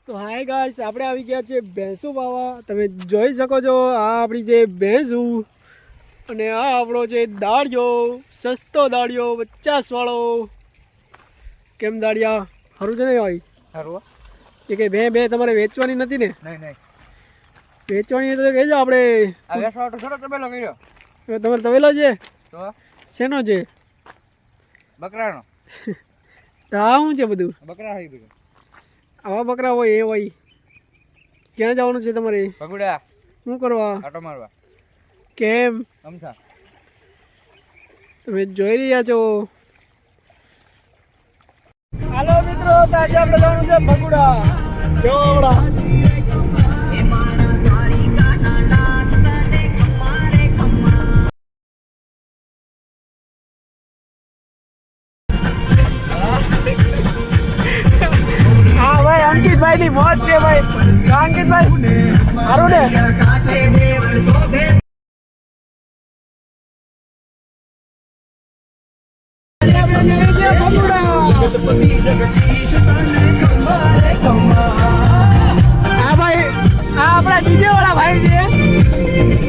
તો hi guys, આપણે આવી ગયા છે ભેંસું વાવા. તમે જોઈ શકો છો આ આપણી જે ભેંસું અને આ આપણો છે દાળિયો, સસ્તો દાળિયો 50 વાળો. કેમ દાળિયા સારું છે ને ભાઈ? સારું. એ કે બે તમારે વેચવાની નથી ને? નહીં વેચવાની તો કહેજો. આપણે આ વેચવાનો તો થોડો તબેલો કર્યો. તમારે તવેલો છે? તો શેનો છે? બકરાનો. તો આ શું છે બધું? બકરા હોય બધું. આવા બકરા હોય એ હોય. ક્યાં જવાનું છે તમારે? ભગુડા. શું કરવા? આટો મારવા. કેમ? અમથા. તમે જોઈ રહ્યા છો. હાલો મિત્રો, તો આજે આપણે જવાનું છે ભગુડા. જો આવડા હા ભાઈ, અંકિતભાઈ ની મોજ છે ભાઈ. અંકિતભાઈ સારું ને? હા ભાઈ, આ આપણા ડીજે વાળા ભાઈ છે.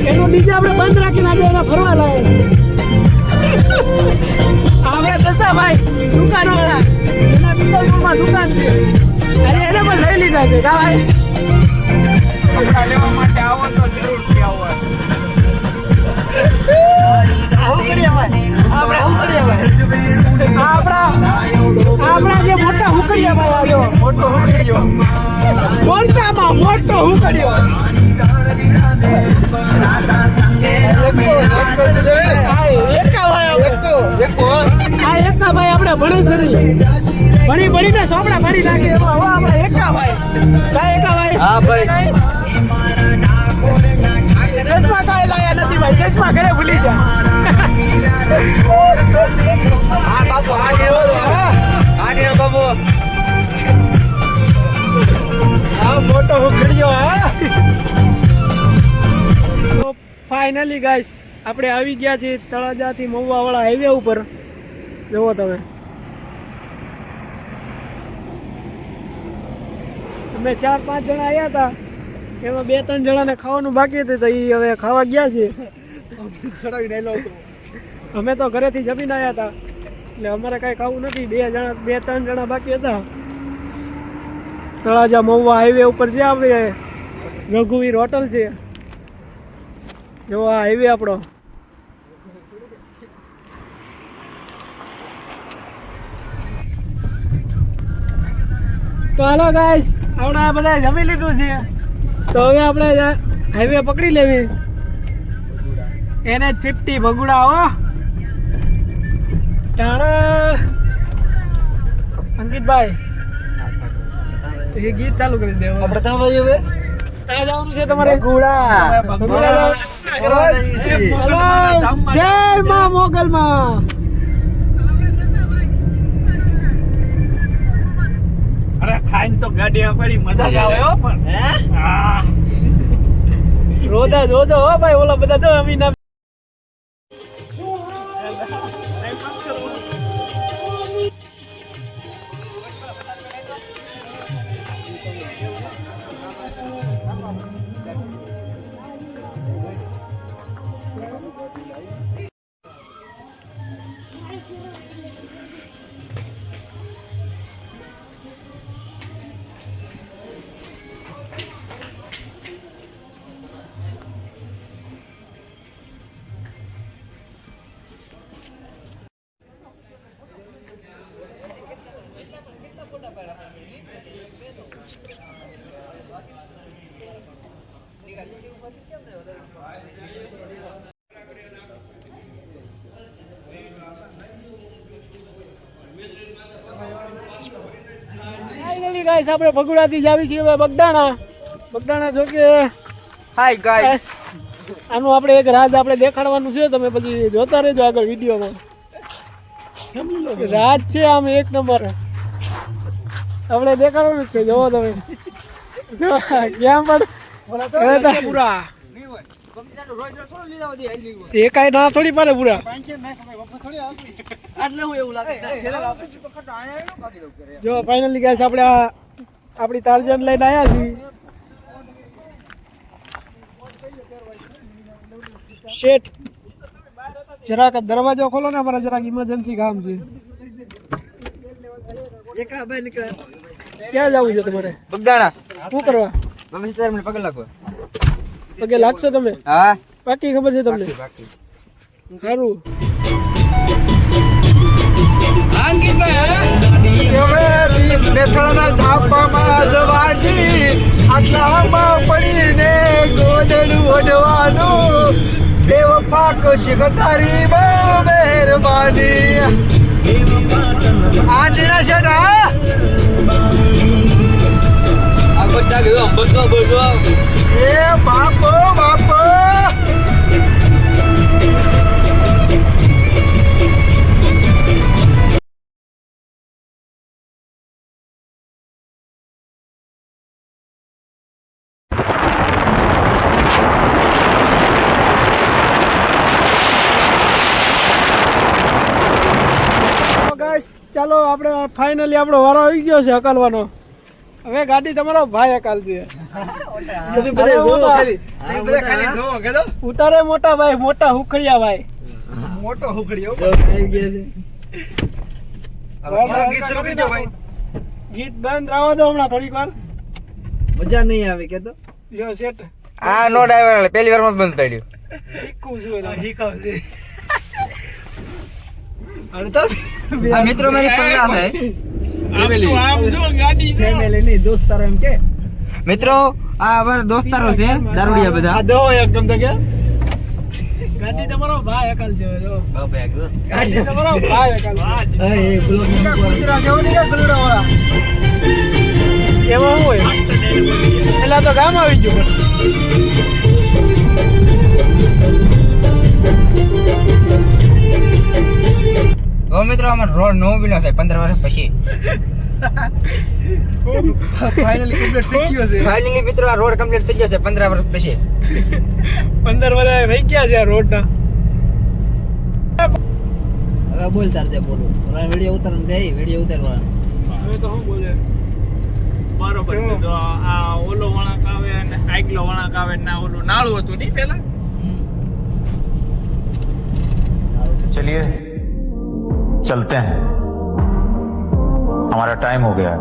એનું ડીજે આપણે બંધ રાખીને આજે એના ફરવા લાવે. આપણે દસાભાઈ દુકાન વાળા, એના વિકલ્પમાં દુકાન છે. અરે એને પણ લઈ લીધા છે. કા ભાઈ, કપડા લેવા માટે આવો તો જરૂરથી આવો. આપણા જે મોટા હુકડિયા ભાઈ આવ્યો. મોટો હુકડિયો, મોટામાં મોટો હુકડિયો. એકા ભાઈ આપણે ભણેસરી ભણીને સોપડા ભરી નાખે એમાં આપણે એકા ભાઈ. એકા ભાઈ. હા ભાઈ. ચશ્મા કાંઈ લાયા નથી ભાઈ. ચશ્મા ઘરે ભૂલી જા. હા બાપુ, આ દેવો બાપુ. હા મોટો હુકડિયો. હા તો ફાઇનલી ગાઈસ, આપણે આવી ગયા છીએ તળાજાથી મહુવા વાળા હાઈવે ઉપર. જુઓ તમે. અમે 4-5 જણા આવ્યા હતા, એમાં 2-3 જણાને ખાવાનું બાકી હતું, તો એ હવે ખાવા ગયા છે. અમે તો ઘરેથી જમીને આવ્યા હતા, એટલે અમારે કાંઈ ખાવું નથી. 2-3 જણા બાકી હતા. તળાજા મહુવા હાઈવે ઉપર છે આપણે રઘુવીર હોટલ છે. જો આ હાઈવે આપણો. તો હાલો ગાઈસ, આપણે બધા જમી લીધું છે, તો હવે આપણે હાઈવે પકડી લેવી. NH50 ભગુડા. હો ટાણા અંકિતભાઈ, એ ગીત ચાલુ કરી દેવું. આપણે ત્યાં ભાઈ હવે ત્યાં જવાનું છે તમારે? ભગુડા. જય માં મોગલમાં. અરે ખાઈને તો ગાડી આપણી મજા જ આવે હો. પણ હા, રોજા જોજો હો ભાઈ. ઓલા બધા જો અમીના ફાઇનલી ગાઈસ, આપણે ભગુડાથી જ આવી છીએ હવે બગદાણા. જો કે હાય ગાઈસ, આનું આપણે એક રાજ આપણે દેખાડવાનું છે. તમે પછી જોતા રહેજો આગળ વિડીયોમાં. રાજ છે આમ એક નંબર આપણે દેખાડવાનું છે. જોવો તમે. જો કેમ પણ પૂરા એ કાંઈ ના થોડી પારે પૂરા. જો ફાઇનલી ગાઈસ, આપણે આ આપણી તારજન લઈને આવ્યા છીએ. શેઠ જરાક દરવાજો ખોલો ને, અમારા જરાક ઇમરજન્સી કામ છે. ક્યાં જવું છે તમારે? બગદાણા શું કરવા? મમ્મી તારે મને પગે લાગો. પગે લાગશો તમે? હા બાકી ખબર છે તમને? બાકી સારું. બેથાણા ઝાપામાં જવાની આટલામાં પડીને ગોદડું ઓઢવાનું બેવફા કોશિક તારી બહુ મહેરબાની. આંટીના શેઠ હા આ બસ ગયો બસો એ બાપો બાપો. ચાલો આપણે ફાઇનલી આપણો વારો આવી ગયો છે હકાલવાનો. હવે ગાડી તમારો ભાઈ હકાલ છે. ઉતારે મોટા ભાઈ, મોટા હુખડિયા ભાઈ. મોટો હુકડ્યો ગીત બંધ રાવા દો હમણાં થોડીક વાર. મજા નહીં આવે કે તો લ્યો શેઠ આ નો ડ્રાઈવર પહેલી વાર માં બંધ પડ્યું. શીખવું છું એટલે. આ મિત્રો મારી પગલા છે આમ જો ગાડી જો. ફેમિલી ની દોસ્તારો એમ કે મિત્રો આ અમારા દોસ્તારો છે દારૂડિયા બધા. આ દો એકદમ તો કે ગાડી તમારો ભાઈ હકાલ છે. જો ગાડી તમારો ભાઈ હકાલ છે. એ બ્લોગ માં કૂતરા જેવો નહીં કે ગલુડા વાળા. એમાં શું હોય? પેલા તો ગામ આવી ગયું. ઓ મિત્રો અમાર રોડ નો બન્યો છે 15 વર્ષ પછી. ફાઇનલી કમ્પ્લીટ થઈ ગયો છે. ફાઇનલી મિત્રો આ રોડ કમ્પ્લીટ થઈ ગયો છે 15 વર્ષ પછી. 15 વર્ષ થઈ ગયા છે આ રોડના. હવે બોલ તાર દે બોલું. ઓલા વિડિયો ઉતારન દે વિડિયો ઉતારવા. હવે તો શું બોલે? બરોબર છે. તો આ ઓલો વળાંક આવે અને આગલો વળાંક આવે ને આ ઓલું નાળું હતું નહીં પેલા. चलिए चलते हैं, हमारा टाइम हो गया है.